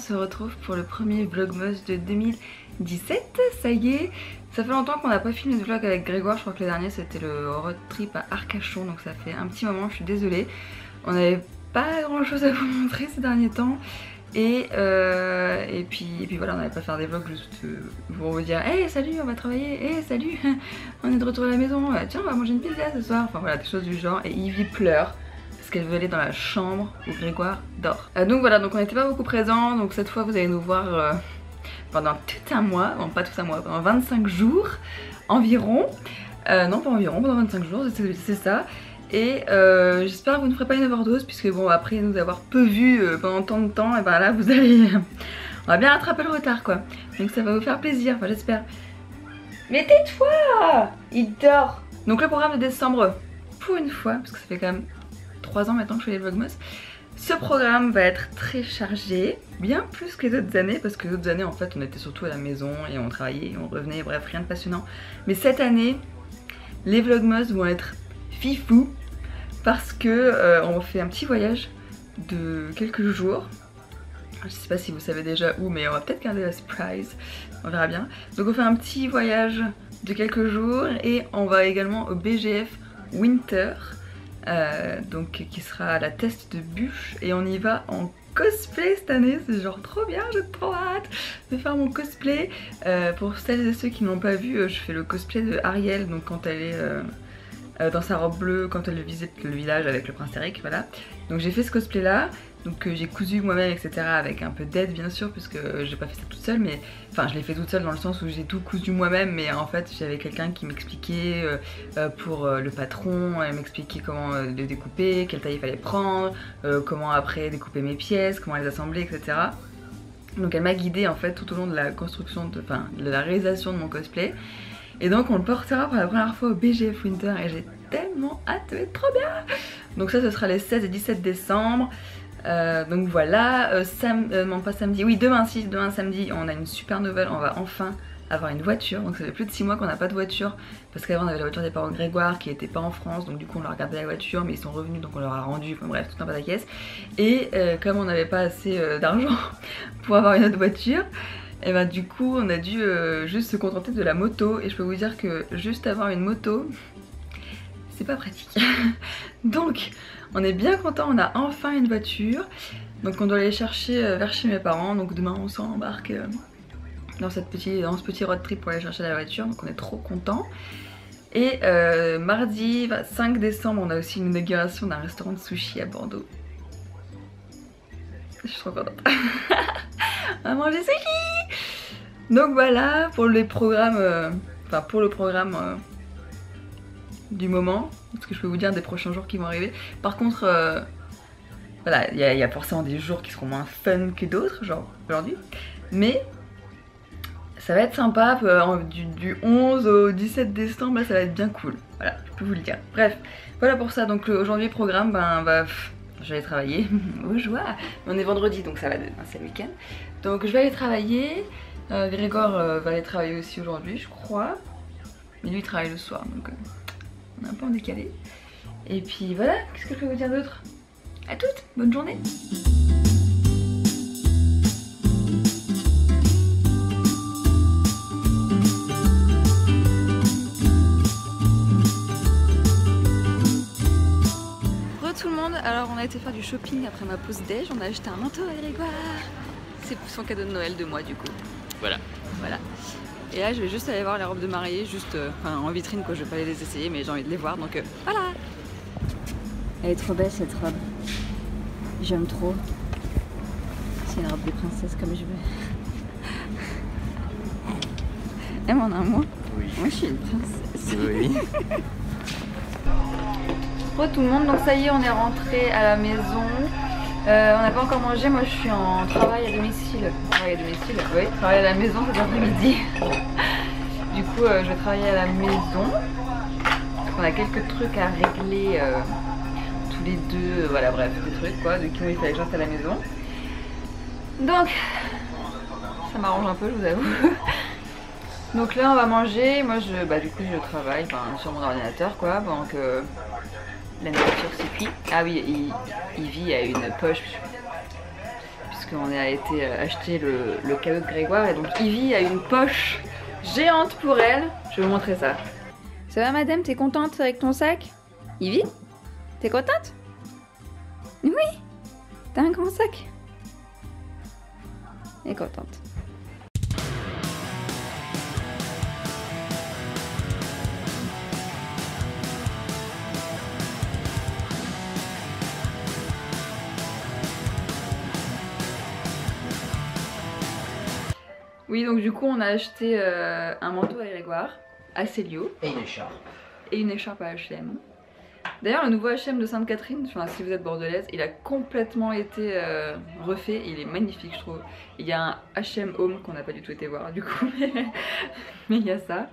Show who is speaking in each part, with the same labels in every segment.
Speaker 1: se retrouve pour le premier Vlogmas de 2017, ça y est. Ça fait longtemps qu'on n'a pas filmé de vlog avec Grégoire, je crois que le dernier c'était le road trip à Arcachon, donc ça fait un petit moment, je suis désolée. On n'avait pas grand chose à vous montrer ces derniers temps. Et puis voilà, on n'allait pas faire des vlogs juste pour vous dire hey salut on va travailler, hey salut on est de retour à la maison, tiens on va manger une pizza ce soir, enfin voilà des choses du genre. Et Ivy pleure parce qu'elle veut aller dans la chambre où Grégoire dort. Donc voilà, donc on n'était pas beaucoup présents, donc cette fois vous allez nous voir pendant tout un mois, bon pas tout un mois, pendant 25 jours environ, non pas environ, pendant 25 jours c'est ça. Et j'espère que vous ne ferez pas une overdose puisque bon après nous avoir peu vu pendant tant de temps, et ben là vous allez on va bien rattraper le retard quoi. Donc ça va vous faire plaisir, enfin j'espère. Mais tais-toi, il dort. Donc le programme de décembre, pour une fois, parce que ça fait quand même 3 ans maintenant que je fais les vlogmas, ce programme va être très chargé, bien plus que les autres années, parce que les autres années en fait on était surtout à la maison et on travaillait et on revenait, bref rien de passionnant. Mais cette année, les vlogmas vont être fifou parce que on fait un petit voyage de quelques jours. Je sais pas si vous savez déjà où, mais on va peut-être garder la surprise, on verra bien. Donc on fait un petit voyage de quelques jours et on va également au BGF Winter, donc qui sera à la Teste de Bûche, et on y va en cosplay cette année, c'est genre trop bien, j'ai trop hâte de faire mon cosplay. Pour celles et ceux qui ne l'ont pas vu, je fais le cosplay de Ariel, donc quand elle est dans sa robe bleue, quand elle visite le village avec le prince Eric, voilà. Donc j'ai fait ce cosplay là, donc j'ai cousu moi-même etc, avec un peu d'aide bien sûr, puisque j'ai pas fait ça toute seule, mais enfin je l'ai fait toute seule dans le sens où j'ai tout cousu moi-même, mais en fait j'avais quelqu'un qui m'expliquait pour le patron, elle m'expliquait comment le découper, quelle taille il fallait prendre, comment après découper mes pièces, comment les assembler etc. Donc elle m'a guidée en fait tout au long de la construction, de la réalisation de mon cosplay. Et donc on le portera pour la première fois au BGF Winter et j'ai tellement hâte, ça va être trop bien. Donc ça ce sera les 16 et 17 décembre. Donc voilà, non pas samedi, oui demain samedi on a une super nouvelle, on va enfin avoir une voiture. Donc ça fait plus de 6 mois qu'on n'a pas de voiture, parce qu'avant on avait la voiture des parents de Grégoire qui était pas en France, donc du coup on leur a gardé la voiture mais ils sont revenus donc on leur a rendu, enfin bref tout un pataquès. Et comme on n'avait pas assez d'argent pour avoir une autre voiture, et ben du coup on a dû juste se contenter de la moto, et je peux vous dire que juste avoir une moto c'est pas pratique. Donc on est bien content, on a enfin une voiture, donc on doit aller chercher vers chez mes parents. Donc demain on s'embarque dans ce petit road trip pour aller chercher la voiture, donc on est trop content. Et mardi 5 décembre on a aussi une inauguration d'un restaurant de sushi à Bordeaux. Je suis trop contente. On va manger sushi. Donc voilà pour les programmes, pour le programme du moment, ce que je peux vous dire des prochains jours qui vont arriver. Par contre, voilà, il y a forcément des jours qui seront moins fun que d'autres, genre aujourd'hui. Mais ça va être sympa, du 11 au 17 décembre, là, ça va être bien cool. Voilà, je peux vous le dire. Bref, voilà pour ça. Donc aujourd'hui, programme, je vais aller travailler. Aux joies. On est vendredi, donc ça va, c'est le week-end. Donc je vais aller travailler. Grégoire va aller travailler aussi aujourd'hui, je crois. Mais lui, il travaille le soir, donc on est un peu en décalé. Et puis voilà, qu'est-ce que je peux vous dire d'autre? À toutes, bonne journée. Tout le monde, alors on a été faire du shopping après ma pause déj, on a acheté un manteau à Grégoire. C'est son cadeau de Noël de moi du coup. Voilà. Et là je vais juste aller voir les robes de mariée, juste en vitrine quoi, je vais pas les essayer mais j'ai envie de les voir, donc voilà. Elle est trop belle cette robe. J'aime trop. C'est une robe de princesse comme je veux. Elle m'en a un mot. Oui. Moi je suis une princesse. Oui. Tout le monde, donc ça y est on est rentré à la maison. On n'a pas encore mangé, moi je suis en travail à domicile. Oui, travail à la maison cet après-midi. Du coup je vais travailler à la maison. On a quelques trucs à régler tous les deux, voilà bref des trucs quoi, du coup il fallait que je reste à la maison. Donc ça m'arrange un peu je vous avoue. Donc là on va manger, moi du coup je travaille sur mon ordinateur quoi, donc la nourriture c'est cuit. Ah oui, Ivy a une poche qu'on a été acheter le cadeau de Grégoire et donc Ivy a une poche géante pour elle. Je vais vous montrer ça. Ça va madame, t'es contente avec ton sac? Ivy? T'es contente? Oui. T'as un grand sac. Elle est contente. Oui, donc du coup on a acheté un manteau à Grégoire, à Célio.
Speaker 2: Et une écharpe.
Speaker 1: Et une écharpe à H&M. D'ailleurs le nouveau H&M de Sainte-Catherine, enfin, si vous êtes bordelaise, il a complètement été refait, il est magnifique je trouve. Il y a un H&M Home qu'on n'a pas du tout été voir du coup, mais il y a ça.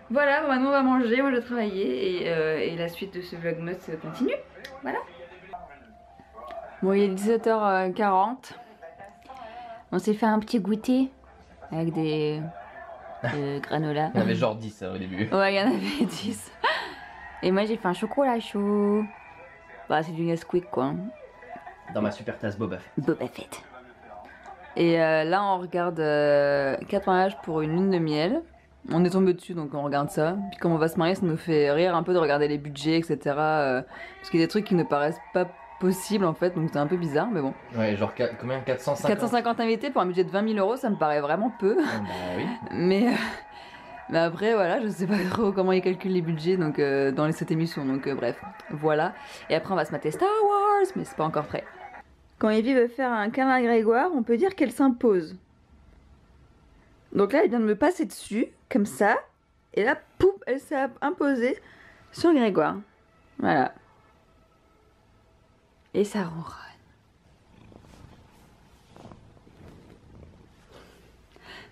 Speaker 1: Voilà, bon, maintenant on va manger, moi je vais travailler et la suite de ce vlogmas continue. Voilà. Bon, il est 17h40. On s'est fait un petit goûter avec des granola.
Speaker 2: Il y en avait genre 10 au début.
Speaker 1: Ouais, il y en avait 10. Et moi j'ai fait un chocolat chaud. Bah c'est du Nesquik quoi.
Speaker 2: Dans ma super tasse Boba Fett.
Speaker 1: Boba Fett. Et là on regarde 4 mariages pour une lune de miel. On est tombé dessus donc on regarde ça. Puis comme on va se marier, ça nous fait rire un peu de regarder les budgets etc. Parce qu'il y a des trucs qui ne paraissent pas possibles en fait, donc c'est un peu bizarre mais bon.
Speaker 2: Ouais, genre combien? 450
Speaker 1: 450 invités pour un budget de 20 000 €, ça me paraît vraiment peu.
Speaker 2: Bah oui.
Speaker 1: Mais après voilà, je sais pas trop comment ils calculent les budgets donc dans cette émission, donc bref, voilà. Et après on va se mater Star Wars, mais c'est pas encore prêt. Quand Evie veut faire un câlin à Grégoire, on peut dire qu'elle s'impose. Donc là elle vient de me passer dessus, comme ça, et là, pouf, elle s'est imposée sur Grégoire. Voilà. Et ça ronronne.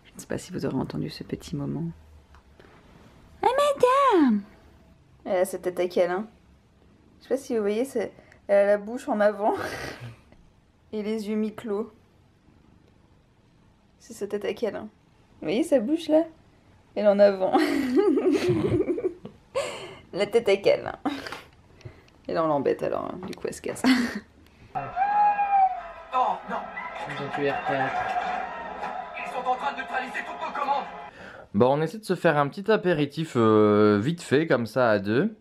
Speaker 1: Je ne sais pas si vous aurez entendu ce petit moment. Ah madame! Elle a cette tête à qu'elle, hein. Je sais pas si vous voyez, elle a la bouche en avant et les yeux mi-clos. C'est sa tête à qu'elle, hein. Vous voyez sa bouche là? Elle est en avant. La tête à qu'elle, hein. Et là on l'embête alors, hein. Du coup elle se casse.
Speaker 2: Oh non! Ils ont tué R4.
Speaker 3: Ils sont en train de neutraliser toutes nos commandes.
Speaker 2: Bon, on essaie de se faire un petit apéritif vite fait, comme ça, à deux.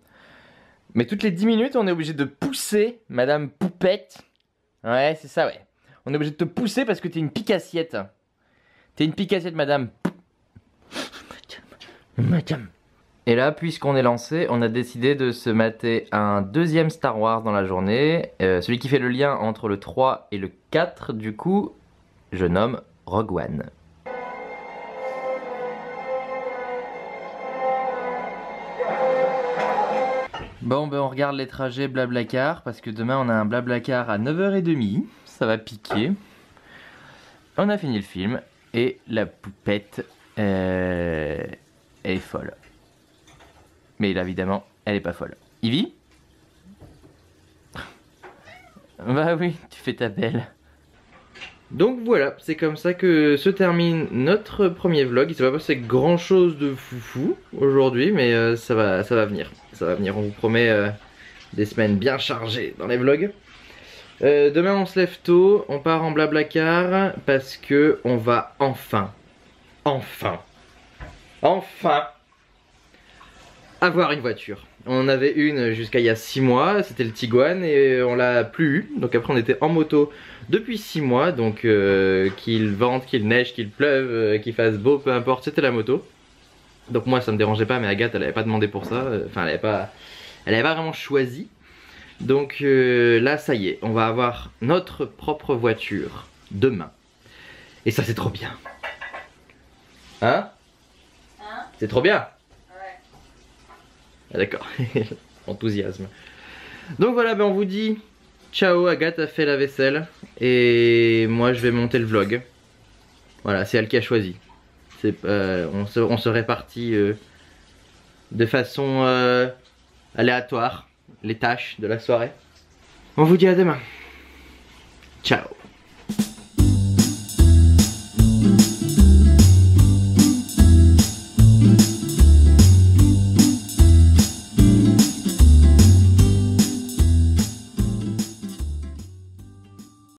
Speaker 2: Mais toutes les 10 minutes, on est obligé de pousser Madame Poupette. Ouais, c'est ça, ouais. On est obligé de te pousser parce que t'es une pique-assiette. T'es une pique-assiette, Madame. Madame. Et là, puisqu'on est lancé, on a décidé de se mater un deuxième Star Wars dans la journée. Celui qui fait le lien entre le 3 et le 4, du coup, je nomme Rogue One. Bon, ben on regarde les trajets Blablacar, parce que demain on a un Blablacar à 9h30, ça va piquer. On a fini le film, et la poupette elle est folle. Mais là, évidemment, elle est pas folle. Ivy? Bah oui, tu fais ta belle. Donc voilà, c'est comme ça que se termine notre premier vlog. Il s'est pas passé grand chose de foufou aujourd'hui, mais ça va venir. Ça va venir, on vous promet des semaines bien chargées dans les vlogs. Demain on se lève tôt, on part en Blablacar parce que on va enfin avoir une voiture. On en avait une jusqu'à il y a 6 mois, c'était le Tiguan et on l'a plus eu. Donc après on était en moto depuis 6 mois, donc qu'il vente, qu'il neige, qu'il pleuve, qu'il fasse beau, peu importe, c'était la moto. Donc moi ça me dérangeait pas, mais Agathe elle avait pas demandé pour ça, enfin elle avait pas vraiment choisi. Donc là ça y est, on va avoir notre propre voiture demain. Et ça c'est trop bien. Hein? C'est trop bien. Ah, d'accord, enthousiasme. Donc voilà, ben on vous dit ciao, Agathe a fait la vaisselle et moi je vais monter le vlog. Voilà, c'est elle qui a choisi. On se répartit de façon aléatoire les tâches de la soirée. On vous dit à demain. Ciao.